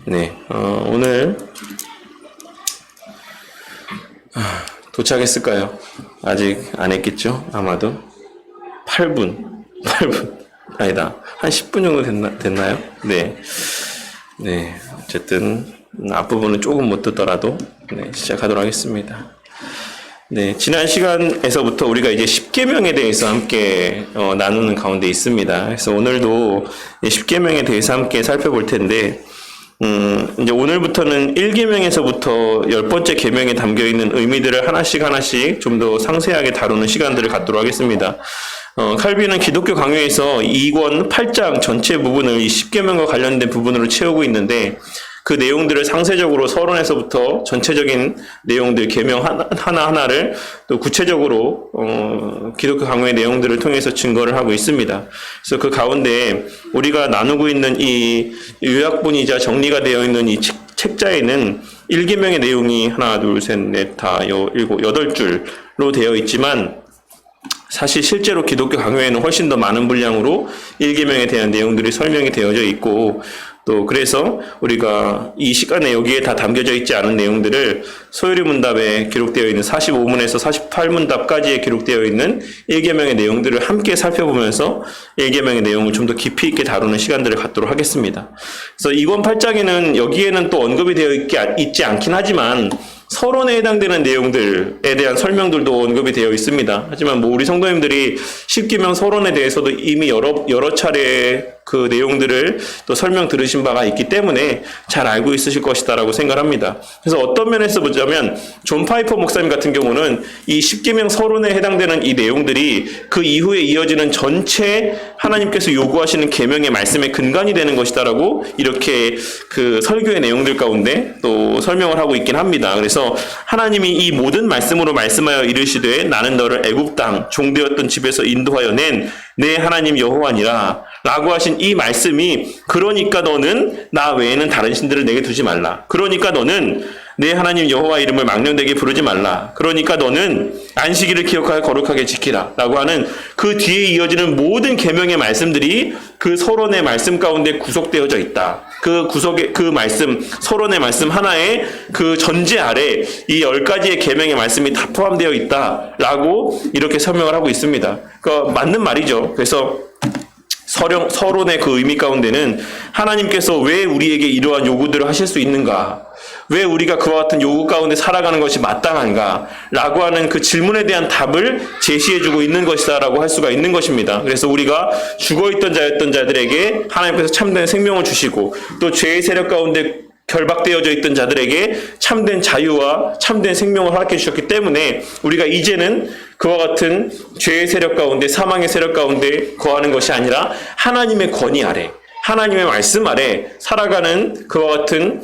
네, 오늘 도착했을까요? 아직 안 했겠죠? 아마도 8분 아니다, 한 10분 정도 됐나요? 네, 어쨌든 앞부분은 조금 못 듣더라도 시작하도록 하겠습니다. 네, 지난 시간에서부터 우리가 이제 십계명에 대해서 함께 나누는 가운데 있습니다. 그래서 오늘도 십계명에 대해서 함께 살펴볼 텐데, 이제 오늘부터는 1계명에서부터 10번째 계명에 담겨 있는 의미들을 하나씩 좀 더 상세하게 다루는 시간들을 갖도록 하겠습니다. 칼빈은 기독교 강요에서 2권 8장 전체 부분을 이 십계명과 관련된 부분으로 채우고 있는데, 그 내용들을 상세적으로 서론에서부터 전체적인 내용들, 계명 하나하나를 또 구체적으로 기독교 강요의 내용들을 통해서 증거를 하고 있습니다. 그래서 그 가운데 우리가 나누고 있는 이 요약본이자 정리가 되어 있는 이 책자에는 1계명의 내용이 하나, 둘, 셋, 넷, 다, 일곱, 8줄로 되어 있지만, 사실 실제로 기독교 강요에는 훨씬 더 많은 분량으로 1계명에 대한 내용들이 설명이 되어져 있고, 또 그래서 우리가 이 시간에 여기에 다 담겨져 있지 않은 내용들을 소요리 문답에 기록되어 있는 45문에서 48문답까지에 기록되어 있는 1계명의 내용들을 함께 살펴보면서 1계명의 내용을 좀 더 깊이 있게 다루는 시간들을 갖도록 하겠습니다. 그래서 2권 8장에는 여기에는 또 언급이 되어 있지 않긴 하지만 서론에 해당되는 내용들에 대한 설명들도 언급이 되어 있습니다. 하지만 우리 성도님들이 십계명 서론에 대해서도 이미 여러 차례 그 내용들을 또 설명 들으신 바가 있기 때문에 잘 알고 있으실 것이다라고 생각합니다. 그래서 어떤 면에서 보자면 존 파이퍼 목사님 같은 경우는 이 십계명 서론에 해당되는 이 내용들이 그 이후에 이어지는 전체 하나님께서 요구하시는 계명의 말씀의 근간이 되는 것이다라고 이렇게 그 설교의 내용들 가운데 또 설명을 하고 있긴 합니다. 그래서 하나님이 이 모든 말씀으로 말씀하여 이르시되 나는 너를 애굽 땅 종되었던 집에서 인도하여 낸 내 하나님 여호와니라 라고 하신 이 말씀이, 그러니까 너는 나 외에는 다른 신들을 내게 두지 말라, 그러니까 너는 내 하나님 여호와 이름을 망령되게 부르지 말라, 그러니까 너는 안식일을 기억하여 거룩하게 지키라 라고 하는 그 뒤에 이어지는 모든 계명의 말씀들이 그 서론의 말씀 가운데 구속되어져 있다. 그 말씀, 서론의 말씀 하나에 그 전제 아래 이 10가지의 계명의 말씀이 다 포함되어 있다라고 이렇게 설명을 하고 있습니다. 그러니까 맞는 말이죠. 그래서 서론의 그 의미 가운데는 하나님께서 왜 우리에게 이러한 요구들을 하실 수 있는가? 왜 우리가 그와 같은 요구 가운데 살아가는 것이 마땅한가? 라고 하는 그 질문에 대한 답을 제시해주고 있는 것이다 라고 할 수가 있는 것입니다. 그래서 우리가 죽어있던 자였던 자들에게 하나님께서 참된 생명을 주시고, 또 죄의 세력 가운데 결박되어져 있던 자들에게 참된 자유와 참된 생명을 허락해 주셨기 때문에 우리가 이제는 그와 같은 죄의 세력 가운데, 사망의 세력 가운데 거하는 것이 아니라 하나님의 권위 아래, 하나님의 말씀 아래 살아가는 그와 같은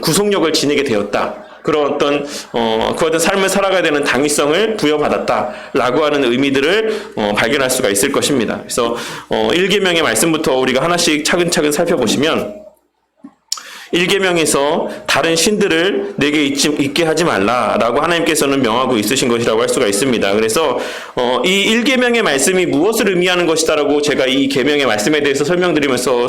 구속력을 지니게 되었다. 그런 어떤 그와 같은 삶을 살아가야 되는 당위성을 부여받았다라고 하는 의미들을 발견할 수가 있을 것입니다. 그래서 1계명의 말씀부터 우리가 하나씩 차근차근 살펴보시면, 1계명에서 다른 신들을 내게 있게 하지 말라라고 하나님께서는 명하고 있으신 것이라고 할 수가 있습니다. 그래서 이 1계명의 말씀이 무엇을 의미하는 것이다라고 제가 이 계명의 말씀에 대해서 설명드리면서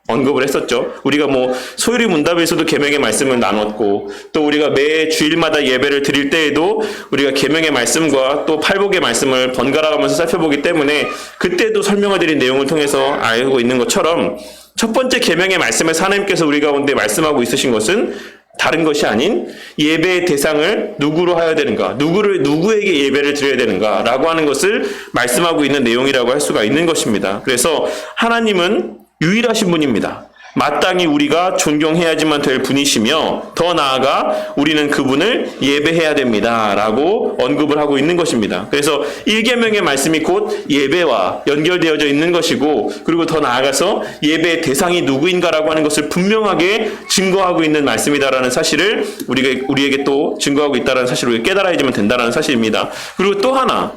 언급을 했었죠. 우리가 소요리 문답에서도 계명의 말씀을 나눴고, 또 우리가 매 주일마다 예배를 드릴 때에도 우리가 계명의 말씀과 또 팔복의 말씀을 번갈아 가면서 살펴보기 때문에 그때도 설명을 드린 내용을 통해서 알고 있는 것처럼, 첫 번째 계명의 말씀에서 하나님께서 우리 가운데 말씀하고 있으신 것은 다른 것이 아닌 예배의 대상을 누구로 하여야 되는가, 누구에게 예배를 드려야 되는가 라고 하는 것을 말씀하고 있는 내용이라고 할 수가 있는 것입니다. 그래서 하나님은 유일하신 분입니다. 마땅히 우리가 존경해야지만 될 분이시며, 더 나아가 우리는 그분을 예배해야 됩니다 라고 언급을 하고 있는 것입니다. 그래서 1계명의 말씀이 곧 예배와 연결되어져 있는 것이고, 그리고 더 나아가서 예배의 대상이 누구인가라고 하는 것을 분명하게 증거하고 있는 말씀이다라는 사실을 우리에게 또 증거하고 있다는 사실을 우리가 깨달아야지만 된다는 사실입니다. 그리고 또 하나,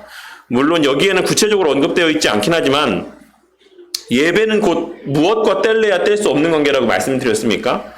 물론 여기에는 구체적으로 언급되어 있지 않긴 하지만, 예배는 곧 무엇과 뗄래야 뗄 수 없는 관계라고 말씀드렸습니까?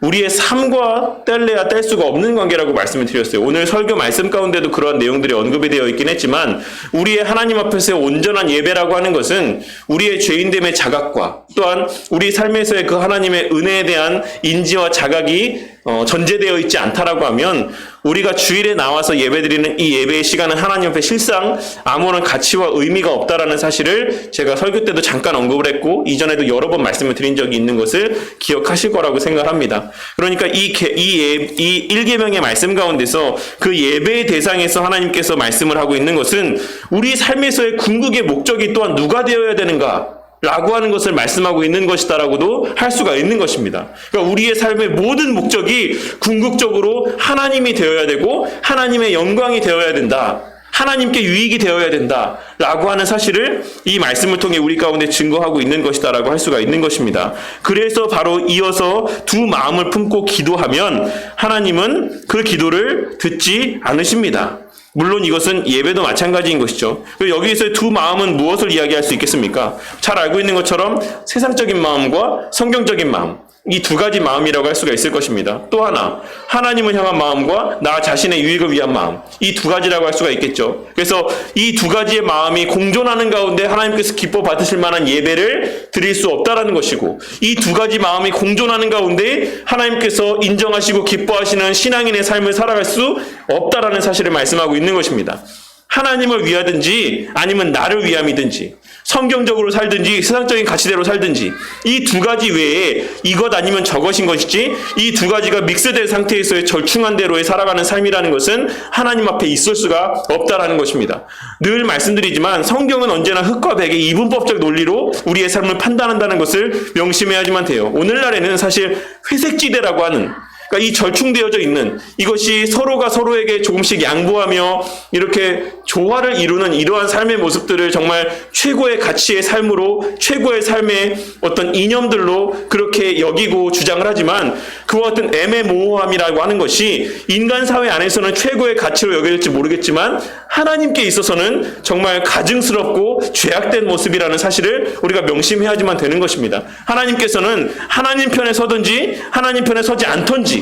우리의 삶과 뗄래야 뗄 수가 없는 관계라고 말씀을 드렸어요. 오늘 설교 말씀 가운데도 그러한 내용들이 언급이 되어 있긴 했지만 우리의 하나님 앞에서의 온전한 예배라고 하는 것은 우리의 죄인됨의 자각과 또한 우리 삶에서의 그 하나님의 은혜에 대한 인지와 자각이 전제되어 있지 않다라고 하면 우리가 주일에 나와서 예배드리는 이 예배의 시간은 하나님 앞에 실상 아무런 가치와 의미가 없다라는 사실을 제가 설교 때도 잠깐 언급을 했고 이전에도 여러 번 말씀을 드린 적이 있는 것을 기억하실 거라고 생각합니다. 그러니까 이 1계명의 말씀 가운데서 그 예배의 대상에서 하나님께서 말씀을 하고 있는 것은 우리 삶에서의 궁극의 목적이 또한 누가 되어야 되는가? 라고 하는 것을 말씀하고 있는 것이다라고도 할 수가 있는 것입니다. 그러니까 우리의 삶의 모든 목적이 궁극적으로 하나님이 되어야 되고 하나님의 영광이 되어야 된다. 하나님께 유익이 되어야 된다. 라고 하는 사실을 이 말씀을 통해 우리 가운데 증거하고 있는 것이다라고 할 수가 있는 것입니다. 그래서 바로 이어서 두 마음을 품고 기도하면 하나님은 그 기도를 듣지 않으십니다. 물론 이것은 예배도 마찬가지인 것이죠. 여기에서의 두 마음은 무엇을 이야기할 수 있겠습니까? 잘 알고 있는 것처럼 세상적인 마음과 성경적인 마음, 이 두 가지 마음이라고 할 수가 있을 것입니다. 또 하나, 하나님을 향한 마음과 나 자신의 유익을 위한 마음, 이 두 가지라고 할 수가 있겠죠. 그래서 이 두 가지의 마음이 공존하는 가운데 하나님께서 기뻐 받으실 만한 예배를 드릴 수 없다라는 것이고, 이 두 가지 마음이 공존하는 가운데 하나님께서 인정하시고 기뻐하시는 신앙인의 삶을 살아갈 수 없다라는 사실을 말씀하고 있는 것입니다. 하나님을 위하든지 아니면 나를 위함이든지 성경적으로 살든지 세상적인 가치대로 살든지 이 두 가지 외에 이것 아니면 저것인 것이지 이 두 가지가 믹스된 상태에서의 절충한 대로의 살아가는 삶이라는 것은 하나님 앞에 있을 수가 없다라는 것입니다. 늘 말씀드리지만 성경은 언제나 흙과 백의 이분법적 논리로 우리의 삶을 판단한다는 것을 명심해야지만 돼요. 오늘날에는 사실 회색지대라고 하는 그러니까 이 절충되어져 있는 이것이 서로가 서로에게 조금씩 양보하며 이렇게 조화를 이루는 이러한 삶의 모습들을 정말 최고의 가치의 삶으로 최고의 삶의 어떤 이념들로 그렇게 여기고 주장을 하지만 그와 같은 애매모호함이라고 하는 것이 인간 사회 안에서는 최고의 가치로 여겨질지 모르겠지만 하나님께 있어서는 정말 가증스럽고 죄악된 모습이라는 사실을 우리가 명심해야지만 되는 것입니다. 하나님께서는 하나님 편에 서든지 하나님 편에 서지 않던지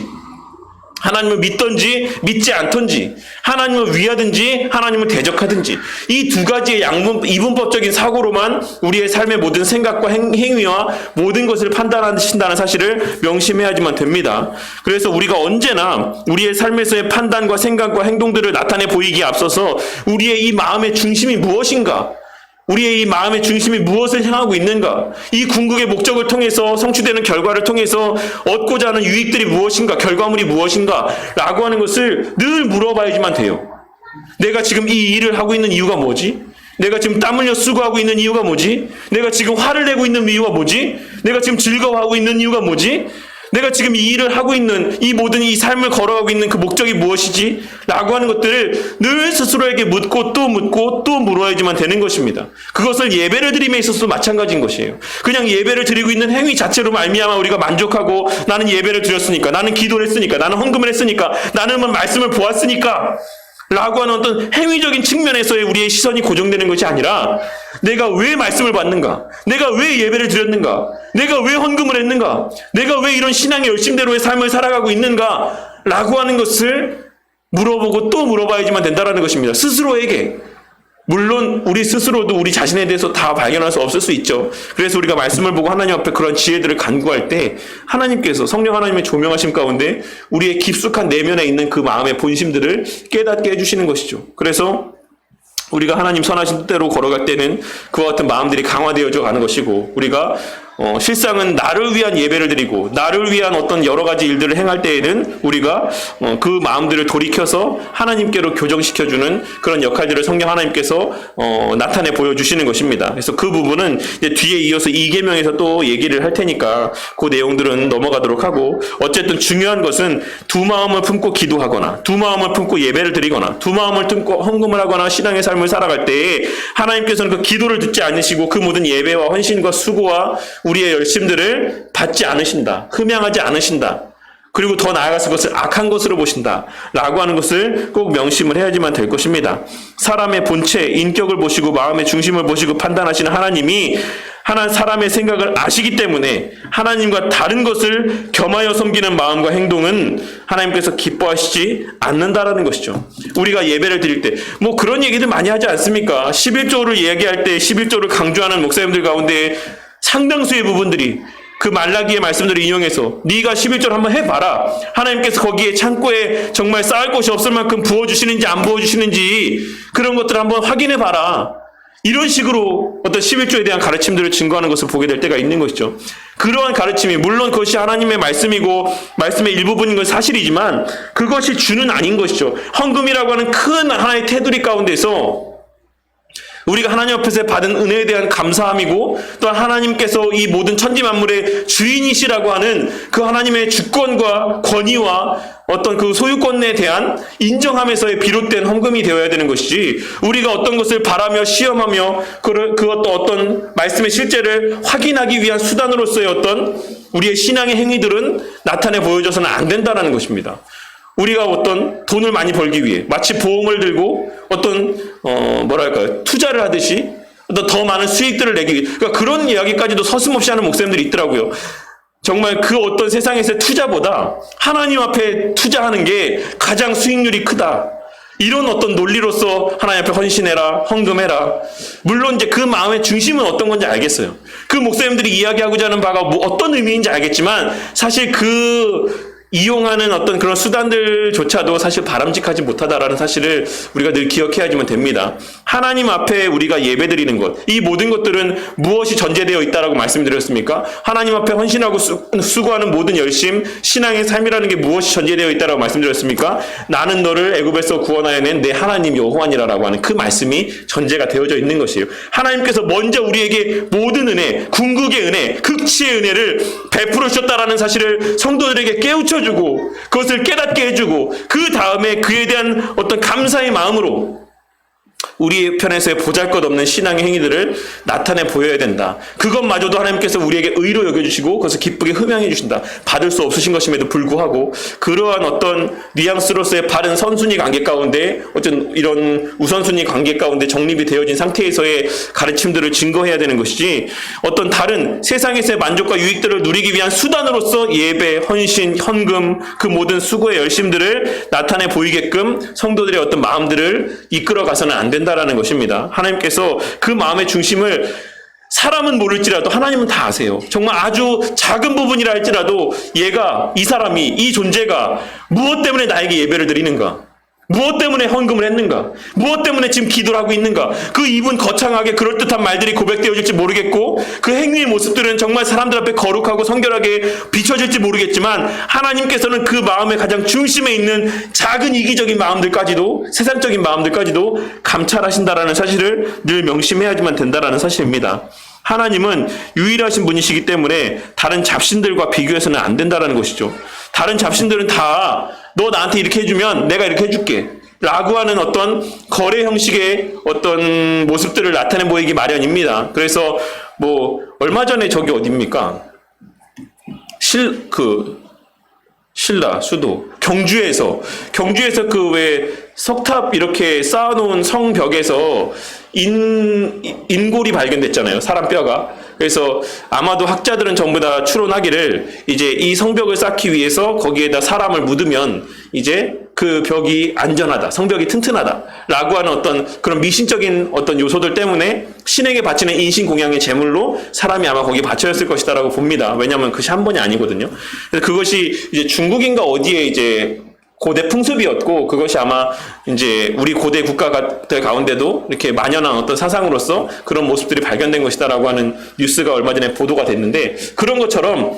하나님을 믿든지 믿지 않던지 하나님을 위하든지 하나님을 대적하든지 이 두 가지의 이분법적인 사고로만 우리의 삶의 모든 생각과 행위와 모든 것을 판단하신다는 사실을 명심해야지만 됩니다. 그래서 우리가 언제나 우리의 삶에서의 판단과 생각과 행동들을 나타내 보이기에 앞서서 우리의 이 마음의 중심이 무엇인가? 우리의 이 마음의 중심이 무엇을 향하고 있는가? 이 궁극의 목적을 통해서 성취되는 결과를 통해서 얻고자 하는 유익들이 무엇인가? 결과물이 무엇인가? 라고 하는 것을 늘 물어봐야지만 돼요. 내가 지금 이 일을 하고 있는 이유가 뭐지? 내가 지금 땀 흘려 수고하고 있는 이유가 뭐지? 내가 지금 화를 내고 있는 이유가 뭐지? 내가 지금 즐거워하고 있는 이유가 뭐지? 내가 지금 이 일을 하고 있는 이 모든 이 삶을 걸어가고 있는 그 목적이 무엇이지? 라고 하는 것들을 늘 스스로에게 묻고 또 물어야지만 되는 것입니다. 그것을 예배를 드림에 있어서도 마찬가지인 것이에요. 그냥 예배를 드리고 있는 행위 자체로 말미암아 우리가 만족하고 나는 예배를 드렸으니까 나는 기도를 했으니까 나는 헌금을 했으니까 나는 말씀을 보았으니까 라고 하는 어떤 행위적인 측면에서의 우리의 시선이 고정되는 것이 아니라 내가 왜 말씀을 받는가? 내가 왜 예배를 드렸는가? 내가 왜 헌금을 했는가? 내가 왜 이런 신앙의 열심대로의 삶을 살아가고 있는가? 라고 하는 것을 물어보고 또 물어봐야지만 된다는 것입니다. 스스로에게. 물론 우리 스스로도 우리 자신에 대해서 다 발견할 수 없을 수 있죠. 그래서 우리가 말씀을 보고 하나님 앞에 그런 지혜들을 간구할 때 하나님께서 성령 하나님의 조명하심 가운데 우리의 깊숙한 내면에 있는 그 마음의 본심들을 깨닫게 해주시는 것이죠. 그래서 우리가 하나님 선하신 뜻대로 걸어갈 때는 그와 같은 마음들이 강화되어져 가는 것이고 우리가 실상은 나를 위한 예배를 드리고 나를 위한 어떤 여러 가지 일들을 행할 때에는 우리가 그 마음들을 돌이켜서 하나님께로 교정시켜주는 그런 역할들을 성령 하나님께서 나타내 보여주시는 것입니다. 그래서 그 부분은 이제 뒤에 이어서 2계명에서 또 얘기를 할 테니까 그 내용들은 넘어가도록 하고 어쨌든 중요한 것은 두 마음을 품고 기도하거나 두 마음을 품고 예배를 드리거나 두 마음을 품고 헌금을 하거나 신앙의 삶을 살아갈 때에 하나님께서는 그 기도를 듣지 않으시고 그 모든 예배와 헌신과 수고와 우리의 열심들을 받지 않으신다. 흠양하지 않으신다. 그리고 더 나아가서 그것을 악한 것으로 보신다. 라고 하는 것을 꼭 명심을 해야지만 될 것입니다. 사람의 본체, 인격을 보시고 마음의 중심을 보시고 판단하시는 하나님이 하나님 사람의 생각을 아시기 때문에 하나님과 다른 것을 겸하여 섬기는 마음과 행동은 하나님께서 기뻐하시지 않는다라는 것이죠. 우리가 예배를 드릴 때 뭐 그런 얘기들 많이 하지 않습니까? 11조를 이야기할 때 11조를 강조하는 목사님들 가운데 상당수의 부분들이 그 말라기의 말씀들을 인용해서 네가 11절 한번 해봐라. 하나님께서 거기에 창고에 정말 쌓을 곳이 없을 만큼 부어주시는지 안 부어주시는지 그런 것들을 한번 확인해봐라. 이런 식으로 어떤 11조에 대한 가르침들을 증거하는 것을 보게 될 때가 있는 것이죠. 그러한 가르침이 물론 그것이 하나님의 말씀이고 말씀의 일부분인 건 사실이지만 그것이 주는 아닌 것이죠. 헌금이라고 하는 큰 하나의 테두리 가운데서 우리가 하나님 앞에서 받은 은혜에 대한 감사함이고 또한 하나님께서 이 모든 천지 만물의 주인이시라고 하는 그 하나님의 주권과 권위와 어떤 그 소유권에 대한 인정함에서의 비롯된 헌금이 되어야 되는 것이지 우리가 어떤 것을 바라며 시험하며 그것도 어떤 말씀의 실제를 확인하기 위한 수단으로서의 어떤 우리의 신앙의 행위들은 나타내 보여줘서는 안 된다는 것입니다. 우리가 어떤 돈을 많이 벌기 위해 마치 보험을 들고 어떤 투자를 하듯이 어떤 더 많은 수익들을 내기 위해 그러니까 그런 이야기까지도 서슴없이 하는 목사님들이 있더라고요. 정말 그 어떤 세상에서의 투자보다 하나님 앞에 투자하는 게 가장 수익률이 크다. 이런 어떤 논리로서 하나님 앞에 헌신해라, 헌금해라. 물론 이제 그 마음의 중심은 어떤 건지 알겠어요. 그 목사님들이 이야기하고자 하는 바가 뭐 어떤 의미인지 알겠지만 사실 그 이용하는 어떤 그런 수단들조차도 사실 바람직하지 못하다라는 사실을 우리가 늘 기억해야지만 됩니다. 하나님 앞에 우리가 예배드리는 것, 이 모든 것들은 무엇이 전제되어 있다라고 말씀드렸습니까? 하나님 앞에 헌신하고 수고하는 모든 열심, 신앙의 삶이라는 게 무엇이 전제되어 있다라고 말씀드렸습니까? 나는 너를 애굽에서 구원하여 낸 내 하나님 여호와니라라고 하는 그 말씀이 전제가 되어져 있는 것이에요. 하나님께서 먼저 우리에게 모든 은혜, 궁극의 은혜, 극치의 은혜를 베풀어 주셨다라는 사실을 성도들에게 깨우쳐 주고 그것을 깨닫게 해주고 그 다음에 그에 대한 어떤 감사의 마음으로 우리 편에서의 보잘것없는 신앙의 행위들을 나타내 보여야 된다. 그것마저도 하나님께서 우리에게 의로 여겨주시고 그것을 기쁘게 흠양해 주신다. 받을 수 없으신 것임에도 불구하고 그러한 어떤 뉘앙스로서의 바른 선순위 관계 가운데 어떤 이런 우선순위 관계 가운데 정립이 되어진 상태에서의 가르침들을 증거해야 되는 것이지 어떤 다른 세상에서의 만족과 유익들을 누리기 위한 수단으로서 예배, 헌신, 헌금 그 모든 수고의 열심들을 나타내 보이게끔 성도들의 어떤 마음들을 이끌어가서는 안 된다라는 것입니다. 하나님께서 그 마음의 중심을 사람은 모를지라도 하나님은 다 아세요. 정말 아주 작은 부분이라 할지라도 이 사람이 이 존재가 무엇 때문에 나에게 예배를 드리는가? 무엇 때문에 헌금을 했는가? 무엇 때문에 지금 기도를 하고 있는가? 그 입은 거창하게 그럴듯한 말들이 고백되어질지 모르겠고 그 행위의 모습들은 정말 사람들 앞에 거룩하고 성결하게 비춰질지 모르겠지만 하나님께서는 그 마음의 가장 중심에 있는 작은 이기적인 마음들까지도 세상적인 마음들까지도 감찰하신다라는 사실을 늘 명심해야지만 된다라는 사실입니다. 하나님은 유일하신 분이시기 때문에 다른 잡신들과 비교해서는 안 된다라는 것이죠. 다른 잡신들은 다 너 나한테 이렇게 해주면 내가 이렇게 해줄게 라고 하는 어떤 거래 형식의 어떤 모습들을 나타내 보이기 마련입니다. 그래서 뭐 얼마 전에 저기 어딥니까? 신라 수도 경주에서 그 왜 석탑 이렇게 쌓아놓은 성벽에서 인골이 발견됐잖아요. 사람 뼈가. 그래서 아마도 학자들은 전부 다 추론하기를 이제 이 성벽을 쌓기 위해서 거기에다 사람을 묻으면 이제 그 벽이 안전하다, 성벽이 튼튼하다라고 하는 어떤 그런 미신적인 어떤 요소들 때문에 신에게 바치는 인신공양의 제물로 사람이 아마 거기에 바쳐졌을 것이다라고 봅니다. 왜냐하면 그것이 한 번이 아니거든요. 그래서 그것이 이제 중국인가 어디에 이제 고대 풍습이었고 그것이 아마 이제 우리 고대 국가들 가운데도 이렇게 만연한 어떤 사상으로서 그런 모습들이 발견된 것이다라고 하는 뉴스가 얼마 전에 보도가 됐는데 그런 것처럼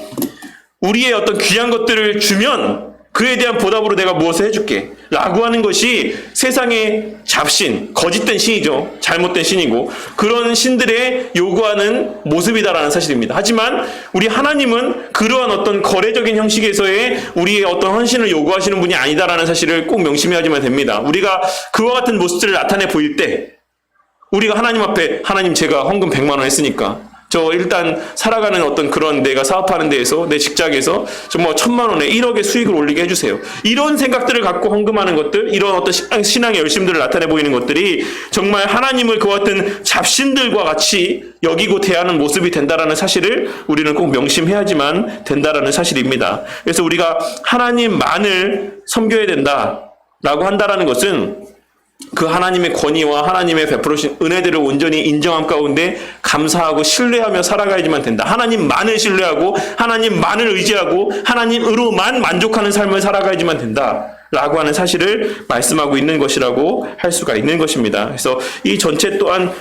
우리의 어떤 귀한 것들을 주면 그에 대한 보답으로 내가 무엇을 해줄게 라고 하는 것이 세상의 잡신, 거짓된 신이죠. 잘못된 신이고 그런 신들의 요구하는 모습이다라는 사실입니다. 하지만 우리 하나님은 그러한 어떤 거래적인 형식에서의 우리의 어떤 헌신을 요구하시는 분이 아니다라는 사실을 꼭 명심해야지만 됩니다. 우리가 그와 같은 모습들을 나타내 보일 때 우리가 하나님 앞에 하나님 제가 헌금 100만 원 했으니까 저 일단 살아가는 어떤 그런 내가 사업하는 데에서 내 직장에서 정말 1,000만 원에 1억의 수익을 올리게 해주세요. 이런 생각들을 갖고 헌금하는 것들, 이런 어떤 신앙의 열심들을 나타내 보이는 것들이 정말 하나님을 그와 같은 잡신들과 같이 여기고 대하는 모습이 된다라는 사실을 우리는 꼭 명심해야지만 된다라는 사실입니다. 그래서 우리가 하나님만을 섬겨야 된다라고 한다라는 것은 그 하나님의 권위와 하나님의 베풀으신 은혜들을 온전히 인정함 가운데 감사하고 신뢰하며 살아가야지만 된다. 하나님만을 신뢰하고 하나님만을 의지하고 하나님으로만 만족하는 삶을 살아가야지만 된다. 라고 하는 사실을 말씀하고 있는 것이라고 할 수가 있는 것입니다. 그래서 이 전체 또한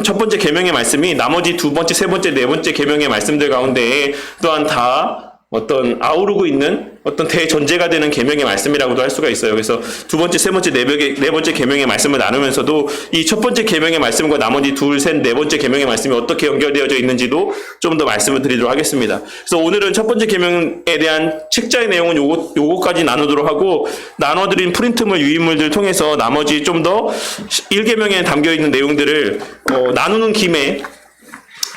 첫 번째 계명의 말씀이 나머지 두 번째, 세 번째, 네 번째 계명의 말씀들 가운데 또한 다 어떤 아우르고 있는 어떤 대전제가 되는 계명의 말씀이라고도 할 수가 있어요. 그래서 두 번째, 세 번째, 네 번째 계명의 말씀을 나누면서도 이 첫 번째 계명의 말씀과 나머지 둘, 셋, 네 번째 계명의 말씀이 어떻게 연결되어져 있는지도 좀 더 말씀을 드리도록 하겠습니다. 그래서 오늘은 첫 번째 계명에 대한 책자의 내용은 요거까지 나누도록 하고 나눠드린 프린트물, 유인물들 통해서 나머지 좀 더 1계명에 담겨있는 내용들을 나누는 김에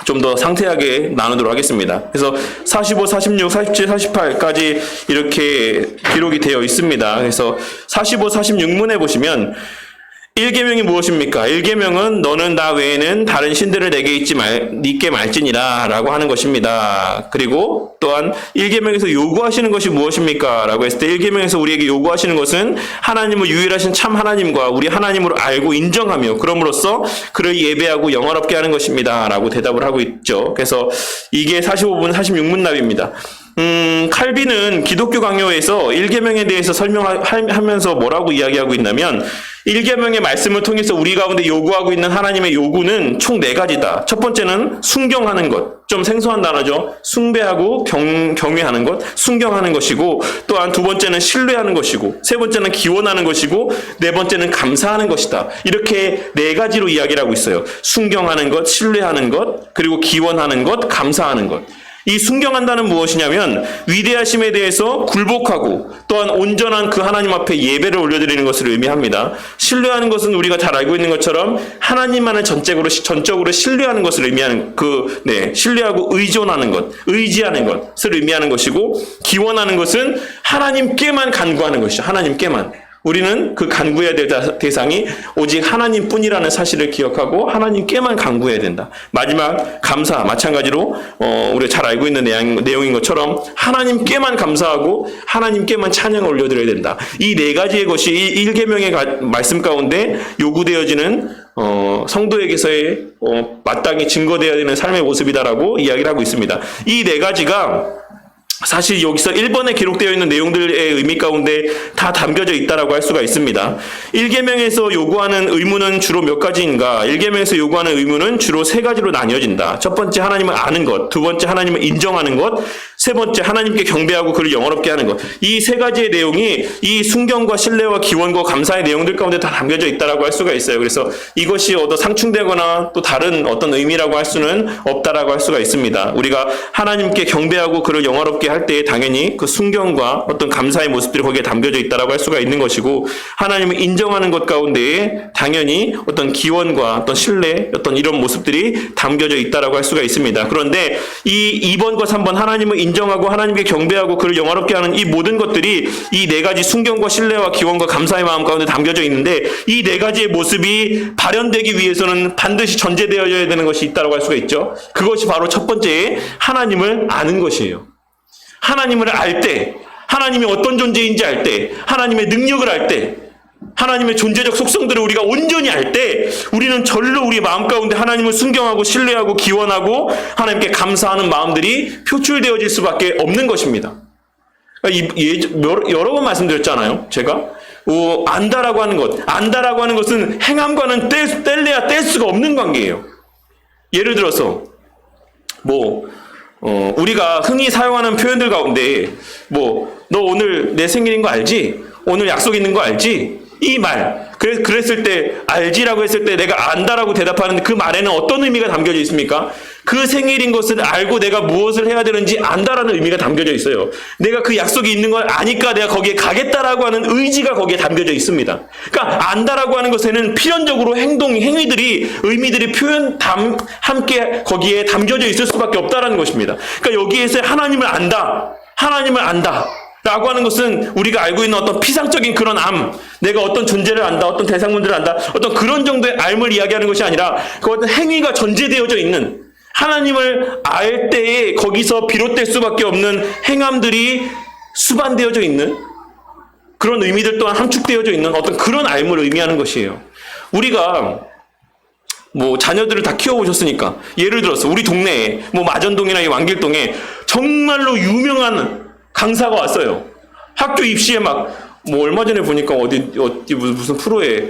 좀 더 상세하게 나누도록 하겠습니다. 그래서 45, 46, 47, 48까지 이렇게 기록이 되어 있습니다. 그래서 45, 46문에 보시면 1계명이 무엇입니까? 1계명은 너는 나 외에는 다른 신들을 내게 잊게 말지니라 라고 하는 것입니다. 그리고 또한 1계명에서 요구하시는 것이 무엇입니까? 라고 했을 때 1계명에서 우리에게 요구하시는 것은 하나님을 유일하신 참 하나님과 우리 하나님으로 알고 인정하며 그럼으로써 그를 예배하고 영화롭게 하는 것입니다. 라고 대답을 하고 있죠. 그래서 이게 45분, 46문답입니다. 칼빈은 기독교 강요에서 1계명에 대해서 설명하면서 뭐라고 이야기하고 있냐면 1계명의 말씀을 통해서 우리 가운데 요구하고 있는 하나님의 요구는 총 4가지다. 첫 번째는 순경하는 것. 좀 생소한 단어죠. 숭배하고 경외하는 것, 순경하는 것이고 또한 두 번째는 신뢰하는 것이고 세 번째는 기원하는 것이고 네 번째는 감사하는 것이다. 이렇게 4가지로 이야기를 하고 있어요. 순경하는 것, 신뢰하는 것, 그리고 기원하는 것, 감사하는 것. 이 순경한다는 무엇이냐면 위대하심에 대해서 굴복하고 또한 온전한 그 하나님 앞에 예배를 올려드리는 것을 의미합니다. 신뢰하는 것은 우리가 잘 알고 있는 것처럼 하나님만을 전적으로 신뢰하는 것을 의미하는 신뢰하고 의존하는 것, 의지하는 것을 의미하는 것이고 기원하는 것은 하나님께만 간구하는 것이죠. 하나님께만. 우리는 그 간구해야 될 대상이 오직 하나님뿐이라는 사실을 기억하고 하나님께만 간구해야 된다. 마지막 감사 마찬가지로 우리가 잘 알고 있는 내용인 것처럼 하나님께만 감사하고 하나님께만 찬양을 올려드려야 된다. 이 4가지의 것이 1계명의 말씀 가운데 요구되어지는 성도에게서의 마땅히 증거되어야 되는 삶의 모습이다라고 이야기를 하고 있습니다. 이 4가지가 사실 여기서 1번에 기록되어 있는 내용들의 의미 가운데 다 담겨져 있다라고 할 수가 있습니다. 1계명에서 요구하는 의무는 주로 몇 가지인가? 1계명에서 요구하는 의무는 주로 3가지로 나뉘어진다. 첫 번째 하나님을 아는 것, 두 번째 하나님을 인정하는 것, 세 번째 하나님께 경배하고 그를 영화롭게 하는 것. 이 3가지의 내용이 이 순경과 신뢰와 기원과 감사의 내용들 가운데 다 담겨져 있다라고 할 수가 있어요. 그래서 이것이 상충되거나 또 다른 어떤 의미라고 할 수는 없다라고 할 수가 있습니다. 우리가 하나님께 경배하고 그를 영화롭게 할 때 당연히 그 순경과 어떤 감사의 모습들이 거기에 담겨져 있다라고 할 수가 있는 것이고 하나님을 인정하는 것 가운데에 당연히 어떤 기원과 어떤 신뢰 어떤 이런 모습들이 담겨져 있다라고 할 수가 있습니다. 그런데 이 2번과 3번 하나님을 인정하고 하나님께 경배하고 그를 영화롭게 하는 이 모든 것들이 이 4가지 순경과 신뢰와 기원과 감사의 마음 가운데 담겨져 있는데 이 4가지의 모습이 발현되기 위해서는 반드시 전제되어야 되는 것이 있다라고 할 수가 있죠. 그것이 바로 첫 번째 하나님을 아는 것이에요. 하나님을 알 때, 하나님이 어떤 존재인지 알 때, 하나님의 능력을 알 때, 하나님의 존재적 속성들을 우리가 온전히 알 때 우리는 절로 우리 마음 가운데 하나님을 순경하고 신뢰하고 기원하고 하나님께 감사하는 마음들이 표출되어질 수밖에 없는 것입니다. 여러 번 말씀드렸잖아요. 제가 안다라고 하는 것은 행함과는 뗄래야 뗄 수가 없는 관계예요. 예를 들어서 우리가 흔히 사용하는 표현들 가운데 너 오늘 내 생일인 거 알지? 오늘 약속 있는 거 알지? 이 말 그랬을 때 알지라고 했을 때 내가 안다라고 대답하는 그 말에는 어떤 의미가 담겨져 있습니까? 그 생일인 것을 알고 내가 무엇을 해야 되는지 안다라는 의미가 담겨져 있어요. 내가 그 약속이 있는 걸 아니까 내가 거기에 가겠다라고 하는 의지가 거기에 담겨져 있습니다. 그러니까 안다라고 하는 것에는 필연적으로 행위들이 의미들이 함께 거기에 담겨져 있을 수밖에 없다라는 것입니다. 그러니까 여기에서 하나님을 안다. 라고 하는 것은 우리가 알고 있는 어떤 피상적인 그런 내가 어떤 존재를 안다, 어떤 대상문들을 안다, 어떤 그런 정도의 알을 이야기하는 것이 아니라 그 어떤 행위가 전제되어져 있는 하나님을 알 때에 거기서 비롯될 수밖에 없는 행함들이 수반되어져 있는 그런 의미들 또한 함축되어져 있는 어떤 그런 알을 의미하는 것이에요. 우리가 자녀들을 다 키워보셨으니까 예를 들어서 우리 동네에 마전동이나 이 왕길동에 정말로 유명한 강사가 왔어요. 학교 입시에 얼마 전에 보니까 어디 무슨 프로에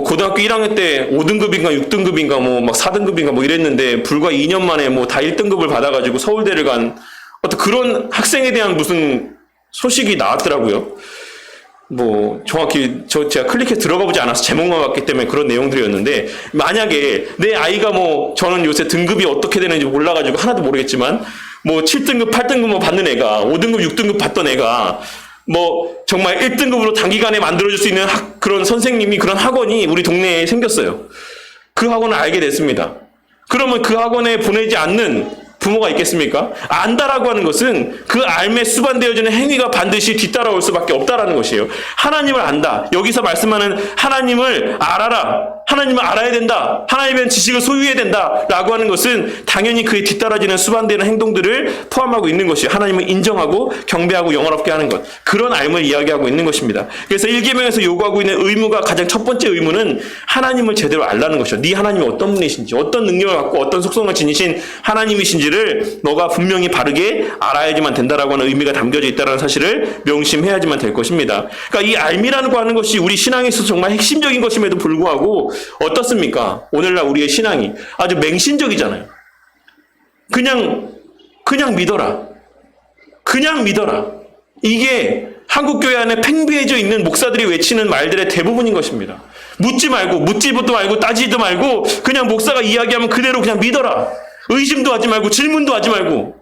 고등학교 1학년 때 5등급인가 6등급인가 4등급인가 이랬는데 불과 2년 만에 다 1등급을 받아가지고 서울대를 간 어떤 그런 학생에 대한 무슨 소식이 나왔더라고요. 정확히 제가 클릭해 들어가 보지 않아서 제목만 봤기 때문에 그런 내용들이었는데, 만약에 내 아이가 저는 요새 등급이 어떻게 되는지 몰라가지고 하나도 모르겠지만 7등급, 8등급 받는 애가 5등급, 6등급 받던 애가 정말 1등급으로 단기간에 만들어줄 수 있는 그런 선생님이, 그런 학원이 우리 동네에 생겼어요. 그 학원을 알게 됐습니다. 그러면 그 학원에 보내지 않는 부모가 있겠습니까? 안다라고 하는 것은 그 알매 수반되어지는 행위가 반드시 뒤따라올 수밖에 없다라는 것이에요. 하나님을 안다. 여기서 말씀하는 하나님을 알아라. 하나님을 알아야 된다. 하나님에 대한 지식을 소유해야 된다. 라고 하는 것은 당연히 그에 뒤따라지는 수반되는 행동들을 포함하고 있는 것이에요. 하나님을 인정하고 경배하고 영원롭게 하는 것. 그런 알을 이야기하고 있는 것입니다. 그래서 1계명에서 요구하고 있는 의무가, 가장 첫 번째 의무는 하나님을 제대로 알라는 것이죠. 네 하나님이 어떤 분이신지, 어떤 능력을 갖고 어떤 속성을 지니신 하나님이신지를 너가 분명히 바르게 알아야지만 된다라고 하는 의미가 담겨져 있다는 사실을 명심해야지만 될 것입니다. 그러니까 이 알미라고 하는 것이 우리 신앙에 있어서 정말 핵심적인 것임에도 불구하고 어떻습니까? 오늘날 우리의 신앙이 아주 맹신적이잖아요. 그냥 믿어라. 그냥 믿어라. 이게 한국교회 안에 팽배해져 있는 목사들이 외치는 말들의 대부분인 것입니다. 묻지도 말고 따지지도 말고 그냥 목사가 이야기하면 그대로 그냥 믿어라. 의심도 하지 말고 질문도 하지 말고.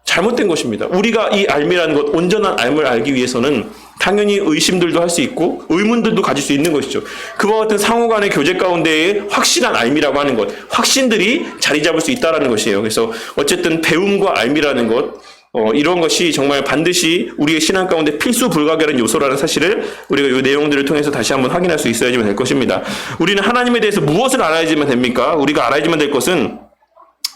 잘못된 것입니다. 우리가 이 알미라는 것, 온전한 알을 알기 위해서는 당연히 의심들도 할 수 있고 의문들도 가질 수 있는 것이죠. 그와 같은 상호간의 교제 가운데에 확실한 알미라고 하는 것, 확신들이 자리 잡을 수 있다는 것이에요. 그래서 어쨌든 배움과 알미라는 것, 이런 것이 정말 반드시 우리의 신앙 가운데 필수 불가결한 요소라는 사실을 우리가 이 내용들을 통해서 다시 한번 확인할 수 있어야지만 될 것입니다. 우리는 하나님에 대해서 무엇을 알아야지만 됩니까? 우리가 알아야지만 될 것은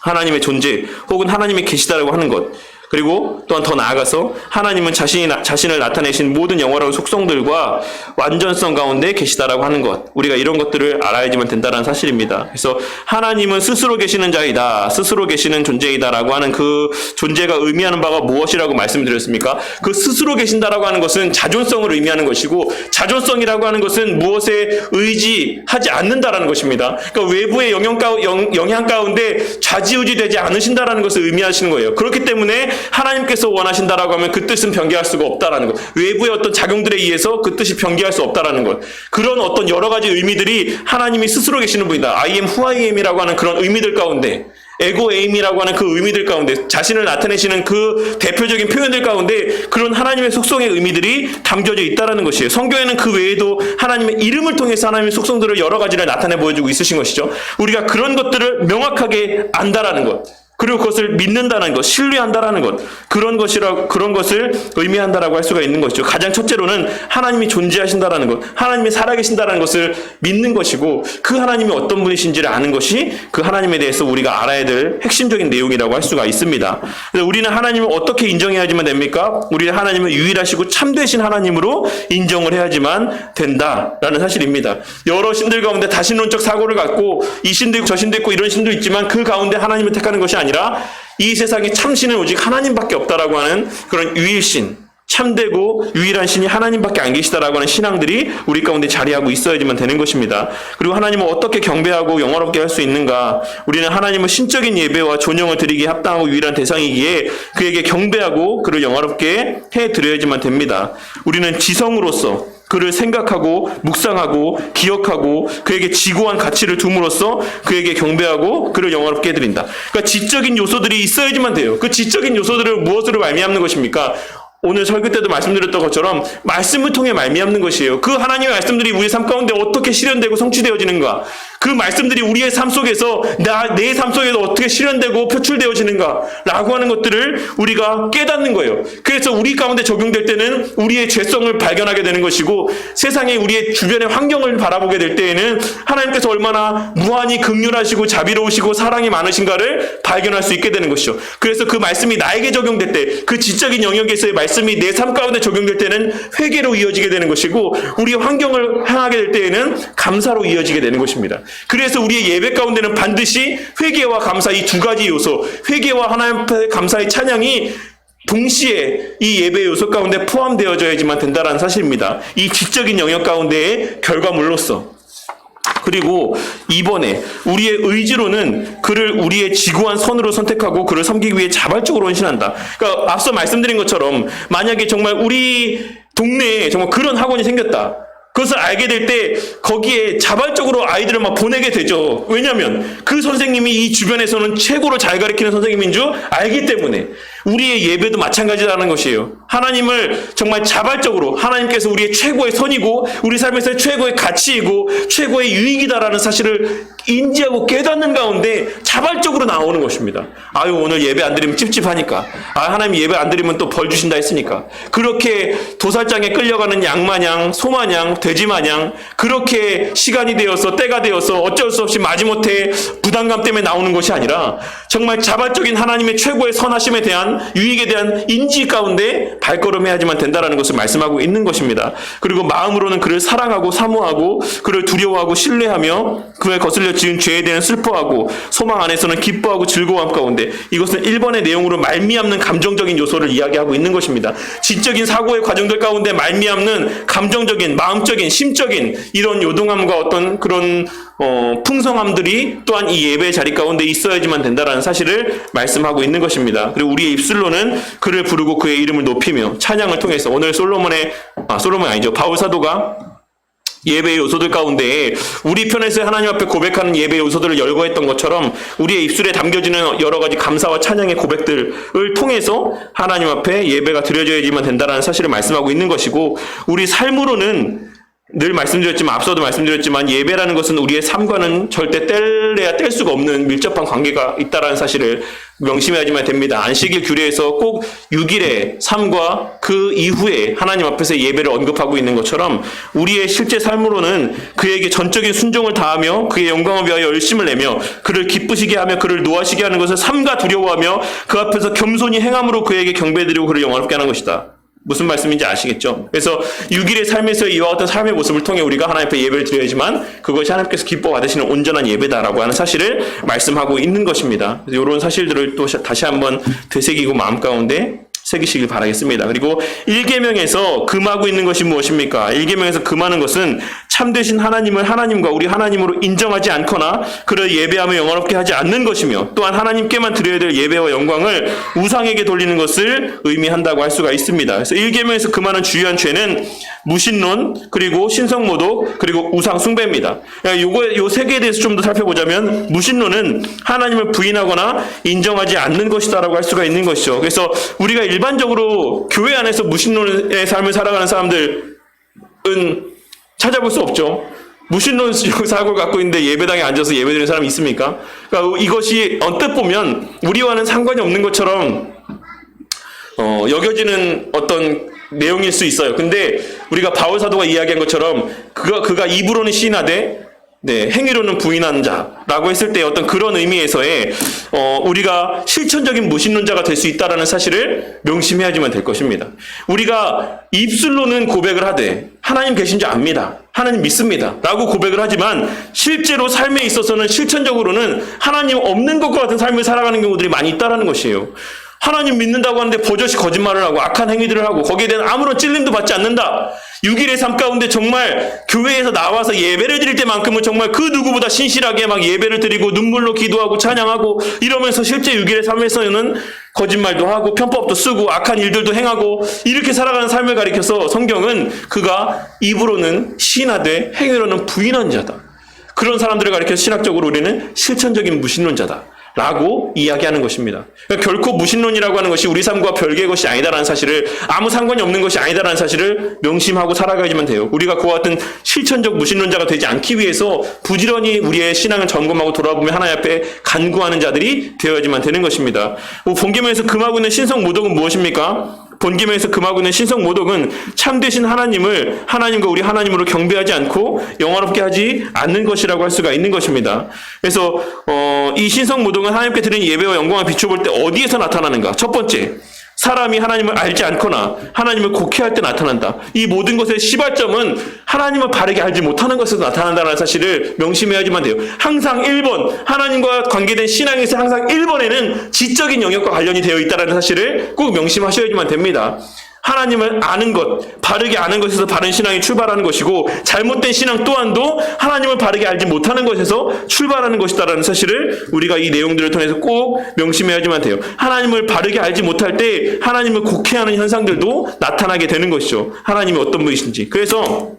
하나님의 존재 혹은 하나님의 계시다라고 하는 것, 그리고 또한 더 나아가서 하나님은 자신을 나타내신 모든 영원한 속성들과 완전성 가운데 계시다라고 하는 것, 우리가 이런 것들을 알아야지만 된다는 사실입니다. 그래서 하나님은 스스로 계시는 자이다, 스스로 계시는 존재이다라고 하는 그 존재가 의미하는 바가 무엇이라고 말씀드렸습니까? 그 스스로 계신다라고 하는 것은 자존성을 의미하는 것이고, 자존성이라고 하는 것은 무엇에 의지하지 않는다라는 것입니다. 그러니까 외부의 영향 가운데 좌지우지되지 않으신다라는 것을 의미하시는 거예요. 그렇기 때문에 하나님께서 원하신다라고 하면 그 뜻은 변개할 수가 없다라는 것. 외부의 어떤 작용들에 의해서 그 뜻이 변개할 수 없다라는 것. 그런 어떤 여러 가지 의미들이 하나님이 스스로 계시는 분이다. I am who I am이라고 하는 그런 의미들 가운데, 에고 에임이라고 하는 그 의미들 가운데, 자신을 나타내시는 그 대표적인 표현들 가운데 그런 하나님의 속성의 의미들이 담겨져 있다는 것이에요. 성경에는 그 외에도 하나님의 이름을 통해서 하나님의 속성들을 여러 가지를 나타내 보여주고 있으신 것이죠. 우리가 그런 것들을 명확하게 안다라는 것, 그리고 그것을 믿는다는 것, 신뢰한다라는 것, 그런 것을 의미한다라고 할 수가 있는 것이죠. 가장 첫째로는 하나님이 존재하신다라는 것, 하나님이 살아계신다라는 것을 믿는 것이고, 그 하나님이 어떤 분이신지를 아는 것이 그 하나님에 대해서 우리가 알아야 될 핵심적인 내용이라고 할 수가 있습니다. 그래서 우리는 하나님을 어떻게 인정해야지만 됩니까? 우리는 하나님을 유일하시고 참되신 하나님으로 인정을 해야지만 된다라는 사실입니다. 여러 신들 가운데 다신론적 사고를 갖고 이 신도 있고 저 신도 있고 이런 신도 있지만 그 가운데 하나님을 택하는 것이 아니라 이 세상에 참신은 오직 하나님밖에 없다라고 하는 그런 유일신, 참되고 유일한 신이 하나님밖에 안 계시다라고 하는 신앙들이 우리 가운데 자리하고 있어야지만 되는 것입니다. 그리고 하나님을 어떻게 경배하고 영원롭게 할 수 있는가? 우리는 하나님을 신적인 예배와 존영을 드리기에 합당하고 유일한 대상이기에 그에게 경배하고 그를 영원롭게 해드려야지만 됩니다. 우리는 지성으로서 그를 생각하고 묵상하고 기억하고 그에게 지고한 가치를 둠으로써 그에게 경배하고 그를 영화롭게 해드린다. 그러니까 지적인 요소들이 있어야지만 돼요. 그 지적인 요소들을 무엇으로 말미암는 것입니까? 오늘 설교 때도 말씀드렸던 것처럼 말씀을 통해 말미암는 것이에요. 그 하나님의 말씀들이 우리의 삶 가운데 어떻게 실현되고 성취되어지는가, 그 말씀들이 우리의 삶 속에서 내 삶 속에서 어떻게 실현되고 표출되어지는가 라고 하는 것들을 우리가 깨닫는 거예요. 그래서 우리 가운데 적용될 때는 우리의 죄성을 발견하게 되는 것이고, 세상에 우리의 주변의 환경을 바라보게 될 때에는 하나님께서 얼마나 무한히 긍휼하시고 자비로우시고 사랑이 많으신가를 발견할 수 있게 되는 것이죠. 그래서 그 말씀이 나에게 적용될 때, 그 지적인 영역에서의 말씀이 내 삶 가운데 적용될 때는 회개로 이어지게 되는 것이고, 우리의 환경을 향하게 될 때에는 감사로 이어지게 되는 것입니다. 그래서 우리의 예배 가운데는 반드시 회개와 감사, 이 두 가지 요소, 회개와 하나님 앞에 감사의 찬양이 동시에 이 예배 요소 가운데 포함되어져야지만 된다는 사실입니다. 이 지적인 영역 가운데의 결과물로서. 그리고 이번에 우리의 의지로는 그를 우리의 지구한 선으로 선택하고 그를 섬기기 위해 자발적으로 헌신한다. 그러니까 앞서 말씀드린 것처럼 만약에 정말 우리 동네에 정말 그런 학원이 생겼다. 그것을 알게 될 때 거기에 자발적으로 아이들을 막 보내게 되죠. 왜냐하면 그 선생님이 이 주변에서는 최고로 잘 가르치는 선생님인 줄 알기 때문에. 우리의 예배도 마찬가지라는 것이에요. 하나님을 정말 자발적으로, 하나님께서 우리의 최고의 선이고 우리 삶에서의 최고의 가치이고 최고의 유익이다라는 사실을 인지하고 깨닫는 가운데 자발적으로 나오는 것입니다. 아유, 오늘 예배 안 드리면 찝찝하니까, 하나님 예배 안 드리면 또 벌 주신다 했으니까, 그렇게 도살장에 끌려가는 양마냥 소마냥 돼지마냥 그렇게 시간이 되어서 때가 되어서 어쩔 수 없이 마지못해 부담감 때문에 나오는 것이 아니라 정말 자발적인 하나님의 최고의 선하심에 대한, 유익에 대한 인지 가운데 발걸음해야지만 된다는 것을 말씀하고 있는 것입니다. 그리고 마음으로는 그를 사랑하고 사모하고 그를 두려워하고 신뢰하며 그에 거슬려 지은 죄에 대한 슬퍼하고 소망 안에서는 기뻐하고 즐거워함 가운데, 이것은 1번의 내용으로 말미암는 감정적인 요소를 이야기하고 있는 것입니다. 지적인 사고의 과정들 가운데 말미암는 감정적인, 마음적인, 심적인 이런 요동함과 어떤 그런 풍성함들이 또한 이 예배 자리 가운데 있어야지만 된다라는 사실을 말씀하고 있는 것입니다. 그리고 우리의 입술로는 그를 부르고 그의 이름을 높이며 찬양을 통해서, 오늘 솔로몬 아니죠, 바울 사도가 예배의 요소들 가운데 우리 편에서 하나님 앞에 고백하는 예배의 요소들을 열거했던 것처럼 우리의 입술에 담겨지는 여러 가지 감사와 찬양의 고백들을 통해서 하나님 앞에 예배가 드려져야지만 된다는 사실을 말씀하고 있는 것이고, 우리 삶으로는 늘 말씀드렸지만, 앞서도 말씀드렸지만, 예배라는 것은 우리의 삶과는 절대 뗄래야 뗄 수가 없는 밀접한 관계가 있다는 사실을 명심해야지만 됩니다. 안식일 규례에서 꼭 6일의 삶과 그 이후에 하나님 앞에서 예배를 언급하고 있는 것처럼 우리의 실제 삶으로는 그에게 전적인 순종을 다하며 그의 영광을 위하여 열심을 내며 그를 기쁘시게 하며 그를 노하시게 하는 것을 삼가 두려워하며 그 앞에서 겸손히 행함으로 그에게 경배드리고 그를 영화롭게 하는 것이다. 무슨 말씀인지 아시겠죠? 그래서 6일의 삶에서 이와 같은 삶의 모습을 통해 우리가 하나님 앞에 예배를 드려야지만 그것이 하나님께서 기뻐 받으시는 온전한 예배다라고 하는 사실을 말씀하고 있는 것입니다. 그래서 이런 사실들을 또 다시 한번 되새기고 마음 가운데 새기시길 바라겠습니다. 그리고 1계명에서 금하고 있는 것이 무엇입니까? 1계명에서 금하는 것은 참되신 하나님을 하나님과 우리 하나님으로 인정하지 않거나 그를 예배하며 영화롭게 하지 않는 것이며, 또한 하나님께만 드려야 될 예배와 영광을 우상에게 돌리는 것을 의미한다고 할 수가 있습니다. 그래서 1계명에서 금하는 주요한 죄는 무신론, 그리고 신성모독, 그리고 우상 숭배입니다. 요 세 개에 대해서 좀 더 살펴보자면, 무신론은 하나님을 부인하거나 인정하지 않는 것이다라고 할 수가 있는 것이죠. 그래서 우리가 일반적으로 교회 안에서 무신론의 삶을 살아가는 사람들은 찾아볼 수 없죠. 무신론적 사고를 갖고 있는데 예배당에 앉아서 예배드리는 사람이 있습니까? 그러니까 이것이 언뜻 보면 우리와는 상관이 없는 것처럼 여겨지는 어떤 내용일 수 있어요. 근데 우리가 바울 사도가 이야기한 것처럼 그가 입으로는 시인하되 행위로는 부인한 자라고 했을 때 어떤 그런 의미에서의 우리가 실천적인 무신론자가 될 수 있다는 사실을 명심해야지만 될 것입니다. 우리가 입술로는 고백을 하되 하나님 계신 줄 압니다, 하나님 믿습니다 라고 고백을 하지만 실제로 삶에 있어서는 실천적으로는 하나님 없는 것과 같은 삶을 살아가는 경우들이 많이 있다는 것이에요. 하나님 믿는다고 하는데 버젓이 거짓말을 하고 악한 행위들을 하고 거기에 대한 아무런 찔림도 받지 않는다. 6일의 삶 가운데 정말 교회에서 나와서 예배를 드릴 때만큼은 정말 그 누구보다 신실하게 막 예배를 드리고 눈물로 기도하고 찬양하고 이러면서 실제 6일의 삶에서는 거짓말도 하고 편법도 쓰고 악한 일들도 행하고 이렇게 살아가는 삶을 가리켜서 성경은 그가 입으로는 시인하되 행위로는 부인한 자다. 그런 사람들을 가리켜서 신학적으로 우리는 실천적인 무신론자다 라고 이야기하는 것입니다. 그러니까 결코 무신론이라고 하는 것이 우리 삶과 별개의 것이 아니다라는 사실을, 아무 상관이 없는 것이 아니다라는 사실을 명심하고 살아가야지만 돼요. 우리가 그와 같은 실천적 무신론자가 되지 않기 위해서 부지런히 우리의 신앙을 점검하고 돌아보며 하나님 앞에 간구하는 자들이 되어야지만 되는 것입니다. 본계명에서 금하고 있는 신성 모독은 무엇입니까? 본계명에서 금하고 있는 신성 모독은 참되신 하나님과 우리 하나님으로 경배하지 않고 영화롭게 하지 않는 것이라고 할 수가 있는 것입니다. 그래서 이 신성 모독은 하나님께 드리는 예배와 영광을 비춰볼 때 어디에서 나타나는가? 첫 번째, 사람이 하나님을 알지 않거나 하나님을 곡해할 때 나타난다. 이 모든 것의 시발점은 하나님을 바르게 알지 못하는 것에서 나타난다는 사실을 명심해야지만 돼요. 항상 1번, 하나님과 관계된 신앙에서 항상 1번에는 지적인 영역과 관련이 되어 있다는 사실을 꼭 명심하셔야지만 됩니다. 하나님을 아는 것, 바르게 아는 것에서 바른 신앙이 출발하는 것이고 잘못된 신앙 또한도 하나님을 바르게 알지 못하는 것에서 출발하는 것이다라는 사실을 우리가 이 내용들을 통해서 꼭 명심해야지만 돼요. 하나님을 바르게 알지 못할 때 하나님을 곡해하는 현상들도 나타나게 되는 것이죠. 하나님이 어떤 분이신지. 그래서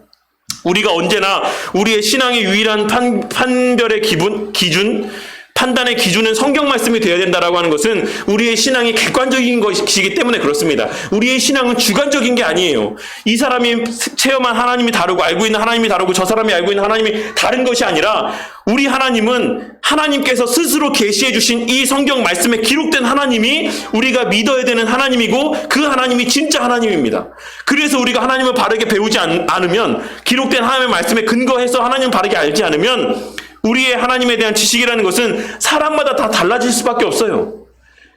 우리가 언제나 우리의 신앙의 유일한 판별의 기준, 판단의 기준은 성경 말씀이 되어야 된다라고 하는 것은 우리의 신앙이 객관적인 것이기 때문에 그렇습니다. 우리의 신앙은 주관적인 게 아니에요. 이 사람이 체험한 하나님이 다르고 알고 있는 하나님이 다르고 저 사람이 알고 있는 하나님이 다른 것이 아니라 우리 하나님은 하나님께서 스스로 계시해 주신 이 성경 말씀에 기록된 하나님이 우리가 믿어야 되는 하나님이고 그 하나님이 진짜 하나님입니다. 그래서 우리가 하나님을 바르게 배우지 않으면, 기록된 하나님의 말씀에 근거해서 하나님을 바르게 알지 않으면 우리의 하나님에 대한 지식이라는 것은 사람마다 다 달라질 수밖에 없어요.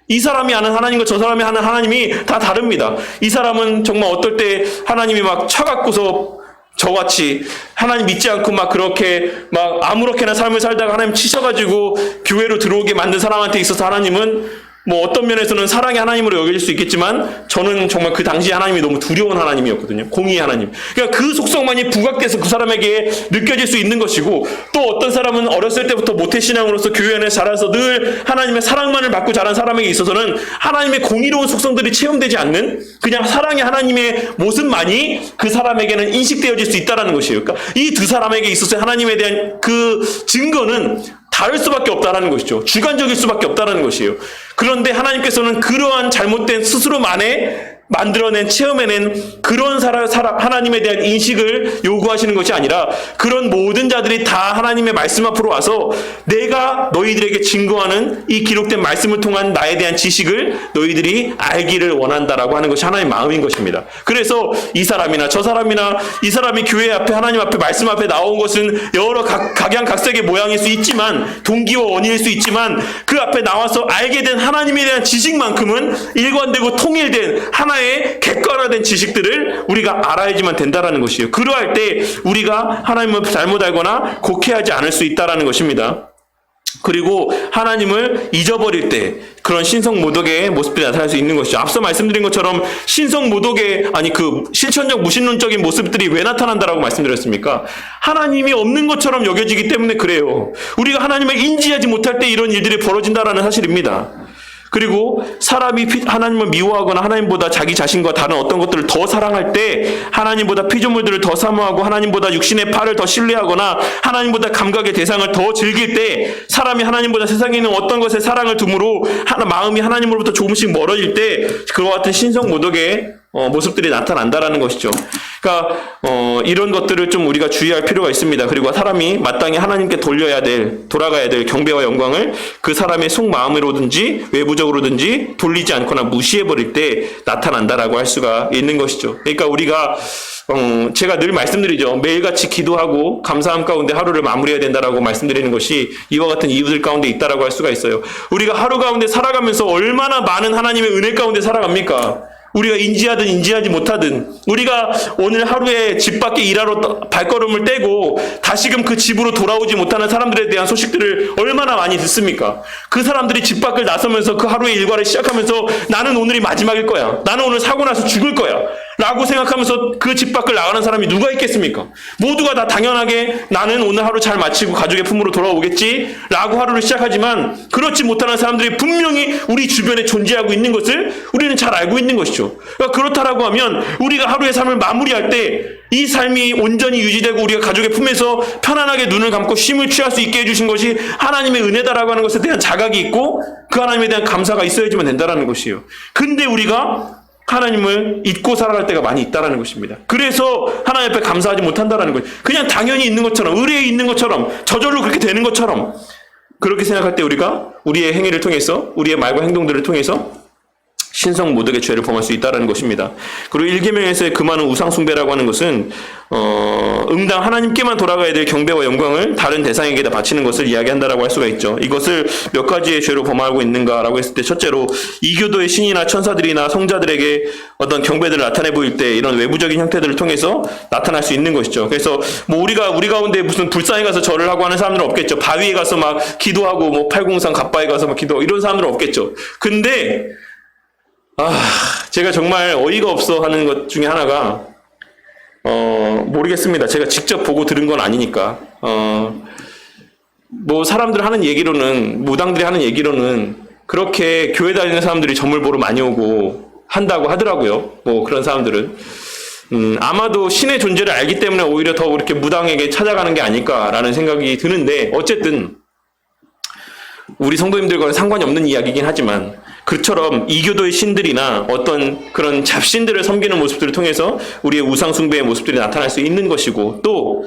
이 사람이 아는 하나님과 저 사람이 아는 하나님이 다 다릅니다. 이 사람은 정말 어떨 때 하나님이 막 쳐갖고서 저같이 하나님 믿지 않고 막 그렇게 막 아무렇게나 삶을 살다가 하나님 치셔가지고 교회로 들어오게 만든 사람한테 있어서 하나님은 뭐 어떤 면에서는 사랑의 하나님으로 여겨질 수 있겠지만 저는 정말 그 당시 하나님이 너무 두려운 하나님이었거든요. 공의의 하나님. 그러니까 그 속성만이 부각돼서 그 사람에게 느껴질 수 있는 것이고, 또 어떤 사람은 어렸을 때부터 모태신앙으로서 교회 안에 자라서 늘 하나님의 사랑만을 받고 자란 사람에게 있어서는 하나님의 공의로운 속성들이 체험되지 않는 그냥 사랑의 하나님의 모습만이 그 사람에게는 인식되어질 수 있다는 것이에요. 그러니까 이 두 사람에게 있어서 하나님에 대한 그 증거는 다를 수밖에 없다는 것이죠. 주관적일 수밖에 없다는 것이에요. 그런데 하나님께서는 그러한 잘못된 스스로만의 만들어낸, 체험해낸 그런 하나님에 대한 인식을 요구하시는 것이 아니라 그런 모든 자들이 다 하나님의 말씀 앞으로 와서 내가 너희들에게 증거하는 이 기록된 말씀을 통한 나에 대한 지식을 너희들이 알기를 원한다라고 하는 것이 하나님의 마음인 것입니다. 그래서 이 사람이나 저 사람이나 이 사람이 교회 앞에, 하나님 앞에, 말씀 앞에 나온 것은 여러 각양각색의 모양일 수 있지만, 동기와 원인일 수 있지만, 그 앞에 나와서 알게 된 하나님에 대한 지식만큼은 일관되고 통일된 하나의 객관화된 지식들을 우리가 알아야지만 된다라는 것이에요. 그러할 때 우리가 하나님을 잘못 알거나 곡해하지 않을 수 있다라는 것입니다. 그리고 하나님을 잊어버릴 때 그런 신성모독의 모습들이 나타날 수 있는 것이죠. 앞서 말씀드린 것처럼 신성모독의, 그 실천적 무신론적인 모습들이 왜 나타난다라고 말씀드렸습니까? 하나님이 없는 것처럼 여겨지기 때문에 그래요. 우리가 하나님을 인지하지 못할 때 이런 일들이 벌어진다라는 사실입니다. 그리고 사람이 하나님을 미워하거나 하나님보다 자기 자신과 다른 어떤 것들을 더 사랑할 때, 하나님보다 피조물들을 더 사모하고 하나님보다 육신의 팔을 더 신뢰하거나 하나님보다 감각의 대상을 더 즐길 때, 사람이 하나님보다 세상에 있는 어떤 것에 사랑을 둠으로 마음이 하나님으로부터 조금씩 멀어질 때 그와 같은 신성모독의 모습들이 나타난다라는 것이죠. 그러니까 이런 것들을 좀 우리가 주의할 필요가 있습니다. 그리고 사람이 마땅히 하나님께 돌아가야 될 경배와 영광을 그 사람의 속마음으로든지 외부적으로든지 돌리지 않거나 무시해버릴 때 나타난다라고 할 수가 있는 것이죠. 그러니까 우리가 제가 늘 말씀드리죠. 매일같이 기도하고 감사함 가운데 하루를 마무리해야 된다라고 말씀드리는 것이 이와 같은 이유들 가운데 있다라고 할 수가 있어요. 우리가 하루 가운데 살아가면서 얼마나 많은 하나님의 은혜 가운데 살아갑니까? 우리가 인지하든 인지하지 못하든 우리가 오늘 하루에 집 밖에 일하러 발걸음을 떼고 다시금 그 집으로 돌아오지 못하는 사람들에 대한 소식들을 얼마나 많이 듣습니까? 그 사람들이 집 밖을 나서면서 그 하루의 일과를 시작하면서 나는 오늘이 마지막일 거야. 나는 오늘 사고 나서 죽을 거야. 라고 생각하면서 그 집 밖을 나가는 사람이 누가 있겠습니까? 모두가 다 당연하게 나는 오늘 하루 잘 마치고 가족의 품으로 돌아오겠지? 라고 하루를 시작하지만 그렇지 못하는 사람들이 분명히 우리 주변에 존재하고 있는 것을 우리는 잘 알고 있는 것이죠. 그러니까 그렇다라고 하면 우리가 하루의 삶을 마무리할 때 이 삶이 온전히 유지되고 우리가 가족의 품에서 편안하게 눈을 감고 쉼을 취할 수 있게 해주신 것이 하나님의 은혜다라고 하는 것에 대한 자각이 있고 그 하나님에 대한 감사가 있어야지만 된다는 것이에요. 근데 우리가 하나님을 잊고 살아갈 때가 많이 있다는 것입니다. 그래서 하나님 앞에 감사하지 못한다는 거예요. 그냥 당연히 있는 것처럼, 의뢰에 있는 것처럼, 저절로 그렇게 되는 것처럼 그렇게 생각할 때 우리가 우리의 행위를 통해서, 우리의 말과 행동들을 통해서 신성 모독의 죄를 범할 수 있다는 것입니다. 그리고 1계명에서의 그 많은 우상숭배라고 하는 것은 응당 하나님께만 돌아가야 될 경배와 영광을 다른 대상에게다 바치는 것을 이야기한다라고 할 수가 있죠. 이것을 몇 가지의 죄로 범하고 있는가라고 했을 때 첫째로 이교도의 신이나 천사들이나 성자들에게 어떤 경배들을 나타내 보일 때 이런 외부적인 형태들을 통해서 나타날 수 있는 것이죠. 그래서 뭐 우리 가운데 무슨 불상에 가서 절을 하고 하는 사람들은 없겠죠. 바위에 가서 막 기도하고 뭐 팔공산 갑바에 가서 막 기도하고 이런 사람들은 없겠죠. 근데 제가 정말 어이가 없어 하는 것 중에 하나가, 모르겠습니다. 제가 직접 보고 들은 건 아니니까. 뭐 사람들 하는 얘기로는, 무당들이 하는 얘기로는 그렇게 교회 다니는 사람들이 점을 보러 많이 오고 한다고 하더라고요. 뭐 그런 사람들은. 아마도 신의 존재를 알기 때문에 오히려 더 그렇게 무당에게 찾아가는 게 아닐까라는 생각이 드는데, 어쨌든, 우리 성도님들과는 상관이 없는 이야기이긴 하지만, 그처럼 이교도의 신들이나 어떤 그런 잡신들을 섬기는 모습들을 통해서 우리의 우상숭배의 모습들이 나타날 수 있는 것이고, 또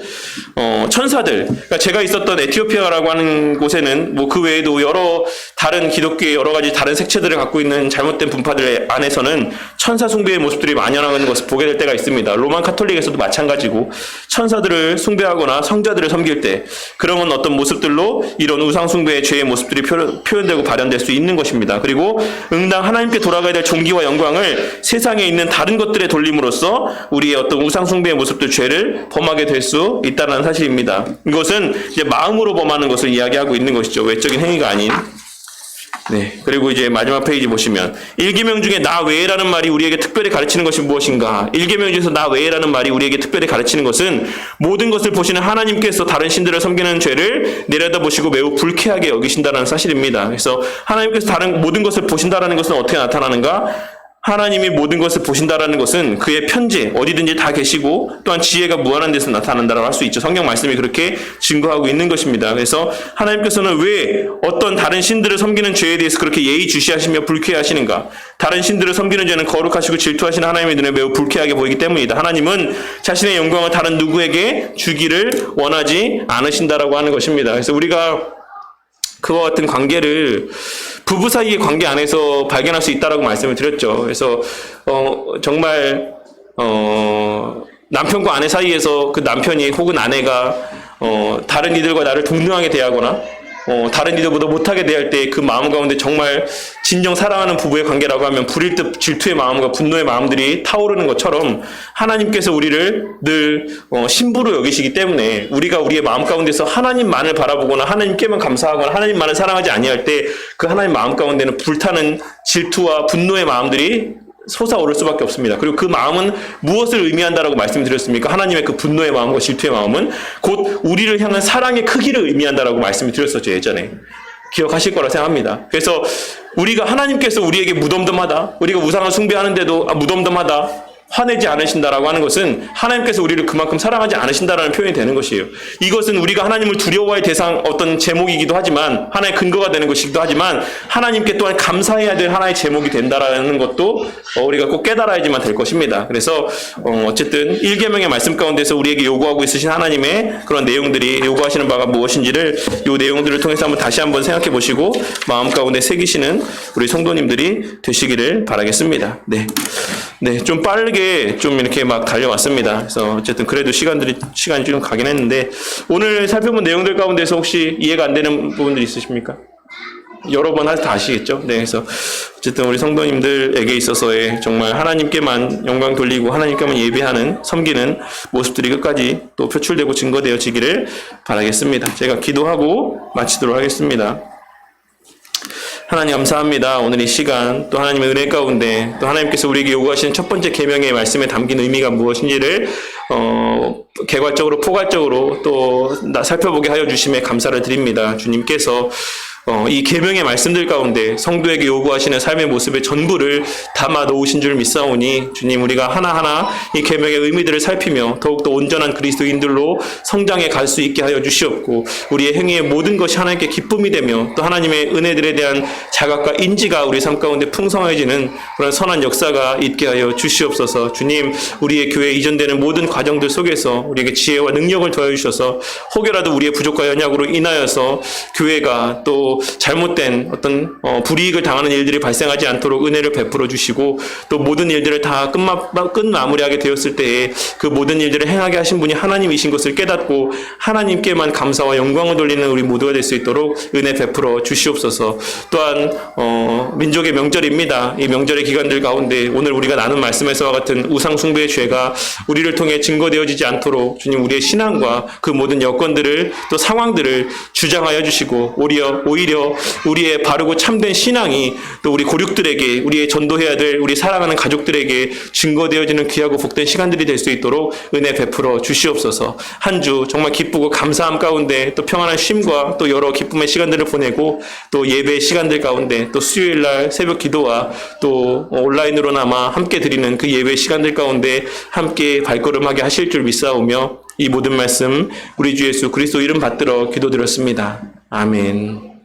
천사들, 그러니까 제가 있었던 에티오피아라고 하는 곳에는 뭐 그 외에도 여러 다른 기독교의 여러 가지 다른 색채들을 갖고 있는 잘못된 분파들 안에서는 천사 숭배의 모습들이 만연하는 것을 보게 될 때가 있습니다. 로만 카톨릭에서도 마찬가지고, 천사들을 숭배하거나 성자들을 섬길 때 그런 어떤 모습들로 이런 우상숭배의 죄의 모습들이 표현되고 발현될 수 있는 것입니다. 그리고 응당 하나님께 돌아가야 될 존귀와 영광을 세상에 있는 다른 것들에 돌림으로써 우리의 어떤 우상숭배의 모습들, 죄를 범하게 될 수 있다는 사실입니다. 이것은 이제 마음으로 범하는 것을 이야기하고 있는 것이죠. 외적인 행위가 아닌. 네. 그리고 이제 마지막 페이지 보시면 1계명 중에 나 외에라는 말이 우리에게 특별히 가르치는 것이 무엇인가? 1계명 중에서 나 외에라는 말이 우리에게 특별히 가르치는 것은 모든 것을 보시는 하나님께서 다른 신들을 섬기는 죄를 내려다보시고 매우 불쾌하게 여기신다는 사실입니다. 그래서 하나님께서 다른 모든 것을 보신다라는 것은 어떻게 나타나는가? 하나님이 모든 것을 보신다라는 것은 그의 편재, 어디든지 다 계시고 또한 지혜가 무한한 데서 나타난다라고 할 수 있죠. 성경 말씀이 그렇게 증거하고 있는 것입니다. 그래서 하나님께서는 왜 어떤 다른 신들을 섬기는 죄에 대해서 그렇게 예의주시하시며 불쾌하시는가? 다른 신들을 섬기는 죄는 거룩하시고 질투하시는 하나님의 눈에 매우 불쾌하게 보이기 때문이다. 하나님은 자신의 영광을 다른 누구에게 주기를 원하지 않으신다라고 하는 것입니다. 그래서 우리가 그와 같은 관계를 부부 사이의 관계 안에서 발견할 수 있다라고 말씀을 드렸죠. 그래서 정말 남편과 아내 사이에서 그 남편이 혹은 아내가 다른 이들과 나를 동등하게 대하거나 다른 이들보다 못하게 대할 때 그 마음 가운데 정말 진정 사랑하는 부부의 관계라고 하면 불일 듯 질투의 마음과 분노의 마음들이 타오르는 것처럼 하나님께서 우리를 늘 신부로 여기시기 때문에 우리가 우리의 마음 가운데서 하나님만을 바라보거나 하나님께만 감사하거나 하나님만을 사랑하지 아니할 때 그 하나님 마음 가운데는 불타는 질투와 분노의 마음들이 솟아오를 수밖에 없습니다. 그리고 그 마음은 무엇을 의미한다라고 말씀드렸습니까? 하나님의 그 분노의 마음과 질투의 마음은 곧 우리를 향한 사랑의 크기를 의미한다라고 말씀을 드렸었죠, 예전에. 기억하실 거라 생각합니다. 그래서 우리가 하나님께서 우리에게 무덤덤하다, 우리가 우상을 숭배하는데도 무덤덤하다, 화내지 않으신다라고 하는 것은 하나님께서 우리를 그만큼 사랑하지 않으신다라는 표현이 되는 것이에요. 이것은 우리가 하나님을 두려워할 대상 어떤 제목이기도 하지만 하나의 근거가 되는 것이기도 하지만 하나님께 또한 감사해야 될 하나의 제목이 된다라는 것도 우리가 꼭 깨달아야지만 될 것입니다. 그래서 어쨌든 1계명의 말씀 가운데서 우리에게 요구하고 있으신 하나님의 그런 내용들이 요구하시는 바가 무엇인지를 이 내용들을 통해서 다시 한번 생각해 보시고 마음 가운데 새기시는 우리 성도님들이 되시기를 바라겠습니다. 네, 좀 빠르게 좀 이렇게 막 달려왔습니다. 그래서 어쨌든 그래도 시간이 좀 가긴 했는데 오늘 살펴본 내용들 가운데서 혹시 이해가 안 되는 부분들 있으십니까? 여러 번 다 아시겠죠? 네, 그래서 어쨌든 우리 성도님들에게 있어서의 정말 하나님께만 영광 돌리고 하나님께만 예배하는, 섬기는 모습들이 끝까지 또 표출되고 증거되어지기를 바라겠습니다. 제가 기도하고 마치도록 하겠습니다. 하나님 감사합니다. 오늘 이 시간 또 하나님의 은혜 가운데 또 하나님께서 우리에게 요구하시는 첫 번째 계명의 말씀에 담긴 의미가 무엇인지를 개괄적으로 포괄적으로 또 살펴보게 하여 주심에 감사를 드립니다. 주님께서 이 계명의 말씀들 가운데 성도에게 요구하시는 삶의 모습의 전부를 담아 놓으신 줄 믿사오니 주님, 우리가 하나하나 이 계명의 의미들을 살피며 더욱더 온전한 그리스도인들로 성장해 갈 수 있게 하여 주시옵고, 우리의 행위의 모든 것이 하나님께 기쁨이 되며 또 하나님의 은혜들에 대한 자각과 인지가 우리 삶 가운데 풍성해지는 그런 선한 역사가 있게 하여 주시옵소서. 주님, 우리의 교회에 이전되는 모든 과정들 속에서 우리에게 지혜와 능력을 더해 주셔서 혹여라도 우리의 부족과 연약으로 인하여서 교회가 또 잘못된 어떤 불이익을 당하는 일들이 발생하지 않도록 은혜를 베풀어 주시고, 또 모든 일들을 다 끝마무리하게 되었을 때에 그 모든 일들을 행하게 하신 분이 하나님이신 것을 깨닫고 하나님께만 감사와 영광을 돌리는 우리 모두가 될 수 있도록 은혜 베풀어 주시옵소서. 또한 민족의 명절입니다. 이 명절의 기간들 가운데 오늘 우리가 나눈 말씀에서와 같은 우상 숭배의 죄가 우리를 통해 증거되어지지 않도록 주님, 우리의 신앙과 그 모든 여건들을 또 상황들을 주장하여 주시고, 오히려 우리의 바르고 참된 신앙이 또 우리 고륙들에게, 우리의 전도해야 될 우리 사랑하는 가족들에게 증거되어지는 귀하고 복된 시간들이 될 수 있도록 은혜 베풀어 주시옵소서. 한 주 정말 기쁘고 감사함 가운데 또 평안한 쉼과 또 여러 기쁨의 시간들을 보내고, 또 예배의 시간들 가운데 또 수요일날 새벽 기도와 또 온라인으로나마 함께 드리는 그 예배 시간들 가운데 함께 발걸음하게 하실 줄 믿사오며 이 모든 말씀 우리 주 예수 그리스도 이름 받들어 기도드렸습니다. 아멘.